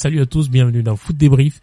Salut à tous, bienvenue dans Foot Débrief.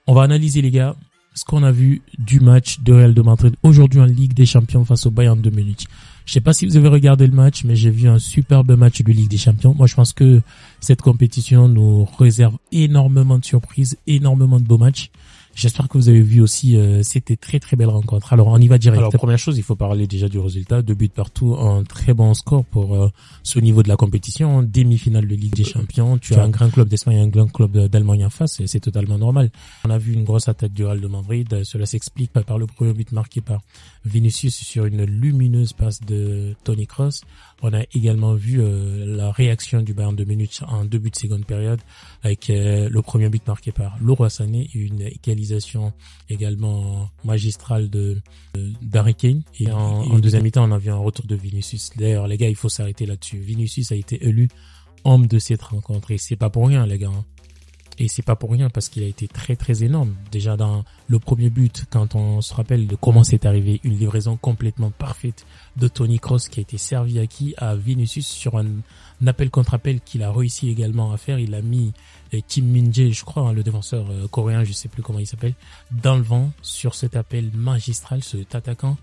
On va analyser les gars ce qu'on a vu du match de Real de Madrid aujourd'hui en Ligue des Champions face au Bayern de Munich. Je sais pas si vous avez regardé le match, mais j'ai vu un superbe match de Ligue des Champions. Moi, je pense que cette compétition nous réserve énormément de surprises, énormément de beaux matchs. J'espère que vous avez vu aussi, c'était très belle rencontre. Alors, on y va direct. Alors, première chose, il faut parler déjà du résultat. 2 buts partout, un très bon score pour ce niveau de la compétition. Demi-finale de Ligue des Champions. Tu as un grand club d'Espagne et un grand club d'Allemagne en face, et c'est totalement normal. On a vu une grosse attaque du Real de Madrid. Cela s'explique par le premier but marqué par Vinicius sur une lumineuse passe de Toni Kroos. On a également vu la réaction du Bayern de Munich en début de seconde période avec le premier but marqué par Leroy Sané et une égalisation également magistrale d'Harry Kane. Et en deuxième mi-temps, on a vu un retour de Vinicius. D'ailleurs, les gars, il faut s'arrêter là-dessus. Vinicius a été élu homme de cette rencontre et c'est pas pour rien, les gars. Et c'est pas pour rien parce qu'il a été très énorme. Déjà dans le premier but, quand on se rappelle de comment c'est arrivé, une livraison complètement parfaite de Toni Kroos qui a été servi à qui? À Vinicius sur un appel contre appel qu'il a réussi également à faire. Il a mis Kim Min-jae, je crois, le défenseur coréen, je sais plus comment il s'appelle, dans le vent sur cet appel magistral, cet attaquant.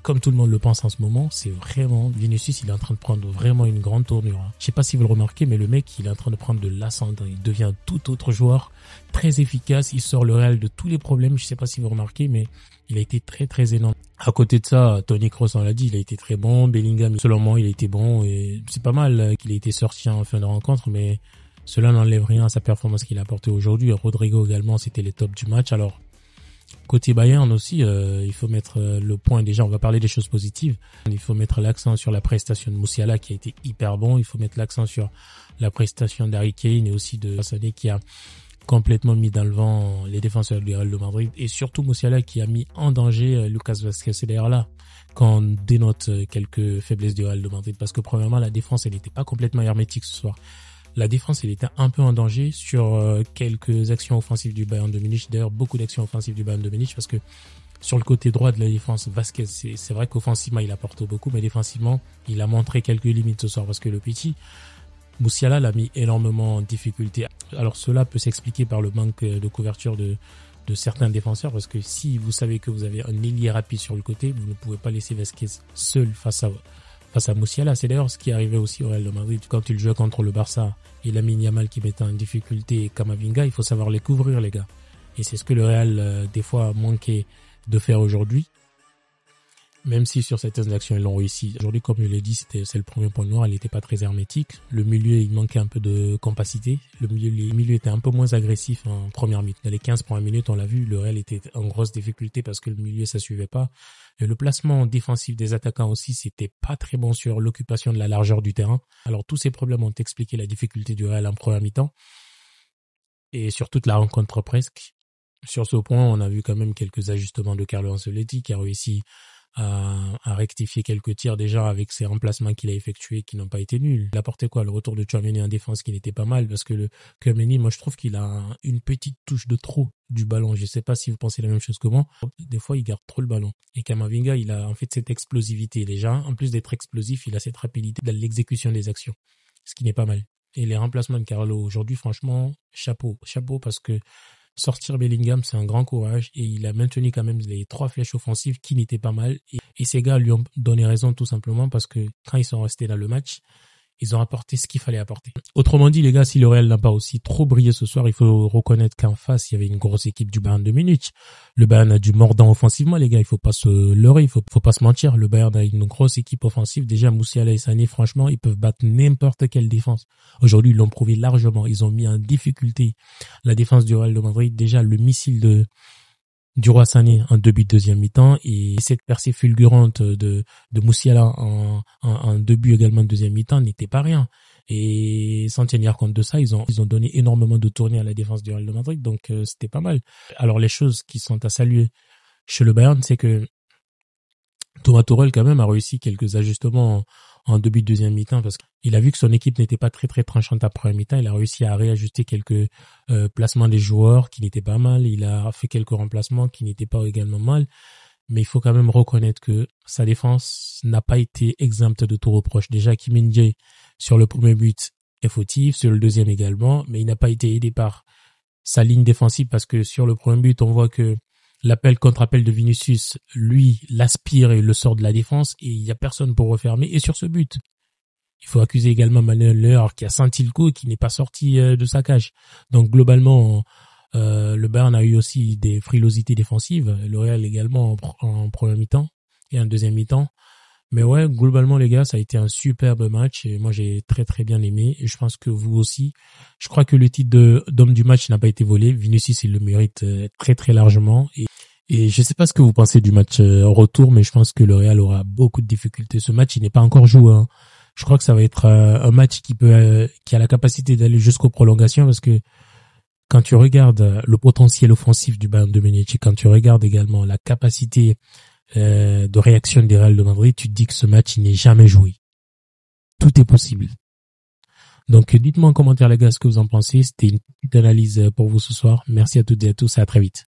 Comme tout le monde le pense en ce moment, c'est vraiment Vinicius, il est en train de prendre vraiment une grande tournure. Je sais pas si vous le remarquez, mais le mec, il est en train de prendre de l'ascendant. Il devient un tout autre joueur, très efficace. Il sort le Real de tous les problèmes. Je sais pas si vous remarquez, mais il a été très énorme. À côté de ça, Toni Kroos, on l'a dit, il a été très bon. Bellingham, selon moi, il a été bon et c'est pas mal qu'il ait été sorti en fin de rencontre, mais cela n'enlève rien à sa performance qu'il a apportée aujourd'hui. Rodrigo également, c'était les tops du match. Alors, côté Bayern aussi, il faut mettre le point. Déjà, on va parler des choses positives. Il faut mettre l'accent sur la prestation de Musiala qui a été hyper bon. Il faut mettre l'accent sur la prestation d'Harry Kane et aussi de Sané qui a complètement mis dans le vent les défenseurs du Real de Madrid. Et surtout Musiala qui a mis en danger Lucas Vazquez. C'est d'ailleurs là qu'on dénote quelques faiblesses du Real de Madrid parce que premièrement, la défense, elle n'était pas complètement hermétique ce soir. La défense, elle était un peu en danger sur quelques actions offensives du Bayern de Munich. D'ailleurs, beaucoup d'actions offensives du Bayern de Munich parce que sur le côté droit de la défense, Vazquez, c'est vrai qu'offensivement, il apporte beaucoup, mais défensivement, il a montré quelques limites ce soir parce que le petit Musiala l'a mis énormément en difficulté. Alors, cela peut s'expliquer par le manque de couverture de certains défenseurs parce que si vous savez que vous avez un ailier rapide sur le côté, vous ne pouvez pas laisser Vazquez seul face à Musiala. C'est d'ailleurs ce qui est arrivé aussi au Real de Madrid. Quand il jouait contre le Barça, il a mis Yamal qui mettait en difficulté Camavinga. Il faut savoir les couvrir, les gars. Et c'est ce que le Real, des fois, a manqué de faire aujourd'hui. Même si sur certaines actions, ils l'ont réussi. Aujourd'hui, comme je l'ai dit, c'est le premier point noir. Il n'était pas très hermétique. Le milieu, il manquait un peu de compacité. Le milieu était un peu moins agressif en première minute. Dans les 15 premières minutes, on l'a vu, le Real était en grosse difficulté parce que le milieu, ça suivait pas. Et le placement défensif des attaquants aussi, c'était pas très bon sur l'occupation de la largeur du terrain. Alors, tous ces problèmes ont expliqué la difficulté du Real en première mi-temps. Et sur toute la rencontre presque. Sur ce point, on a vu quand même quelques ajustements de Carlo Ancelotti qui a réussi à rectifier quelques tirs déjà avec ses remplacements qu'il a effectués qui n'ont pas été nuls. Il a apporté quoi? Le retour de Tchouaméni en défense qui n'était pas mal parce que le Tchouaméni, moi je trouve qu'il a une petite touche de trop du ballon. Je sais pas si vous pensez la même chose que moi. Des fois, il garde trop le ballon. Et Camavinga, il a en fait cette explosivité déjà. En plus d'être explosif, il a cette rapidité dans l'exécution des actions, ce qui n'est pas mal. Et les remplacements de Carlo aujourd'hui, franchement, chapeau parce que sortir Bellingham, c'est un grand courage et il a maintenu quand même les 3 flèches offensives qui n'étaient pas mal. Et ces gars lui ont donné raison tout simplement parce que quand ils sont restés dans le match, ils ont apporté ce qu'il fallait apporter. Autrement dit, les gars, si le Real n'a pas aussi trop brillé ce soir, il faut reconnaître qu'en face, il y avait une grosse équipe du Bayern de Munich. Le Bayern a du mordant offensivement, les gars. Il faut pas se leurrer, il faut pas se mentir. Le Bayern a une grosse équipe offensive. Déjà, Musiala et Sané, franchement, ils peuvent battre n'importe quelle défense. Aujourd'hui, ils l'ont prouvé largement. Ils ont mis en difficulté la défense du Real de Madrid. Déjà, le missile du Roi Sané en début de deuxième mi-temps et cette percée fulgurante de Musiala en début également de deuxième mi-temps n'était pas rien. Et sans tenir compte de ça, ils ont donné énormément de tournées à la défense du Real de Madrid, donc c'était pas mal. Alors les choses qui sont à saluer chez le Bayern, c'est que Thomas Tuchel quand même a réussi quelques ajustements en début de deuxième mi-temps parce qu'il a vu que son équipe n'était pas très tranchante après mi-temps. Il a réussi à réajuster quelques placements des joueurs qui n'étaient pas mal. Il a fait quelques remplacements qui n'étaient pas également mal. Mais il faut quand même reconnaître que sa défense n'a pas été exempte de tout reproche. Déjà, Kim Min-jae, sur le premier but, est fautif, sur le deuxième également, mais il n'a pas été aidé par sa ligne défensive parce que sur le premier but, on voit que l'appel contre-appel de Vinicius, lui, l'aspire et le sort de la défense et il n'y a personne pour refermer. Et sur ce but, il faut accuser également Manuel Neuer qui a senti le coup et qui n'est pas sorti de sa cage. Donc globalement, le Bayern a eu aussi des frilosités défensives, le Real également en première mi-temps et en deuxième mi-temps. Mais ouais, globalement les gars, ça a été un superbe match et moi j'ai très très bien aimé et je pense que vous aussi. Je crois que le titre d'homme du match n'a pas été volé. Vinicius il le mérite très très largement et je sais pas ce que vous pensez du match retour, mais je pense que le Real aura beaucoup de difficultés. Ce match il n'est pas encore joué. Hein. Je crois que ça va être un match qui a la capacité d'aller jusqu'aux prolongations parce que quand tu regardes le potentiel offensif du Bayern de Munich et quand tu regardes également la capacité de réaction des Real de Madrid, tu te dis que ce match il n'est jamais joué. Tout est possible. Donc dites-moi en commentaire les gars ce que vous en pensez. C'était une petite analyse pour vous ce soir. Merci à toutes et à tous et à très vite.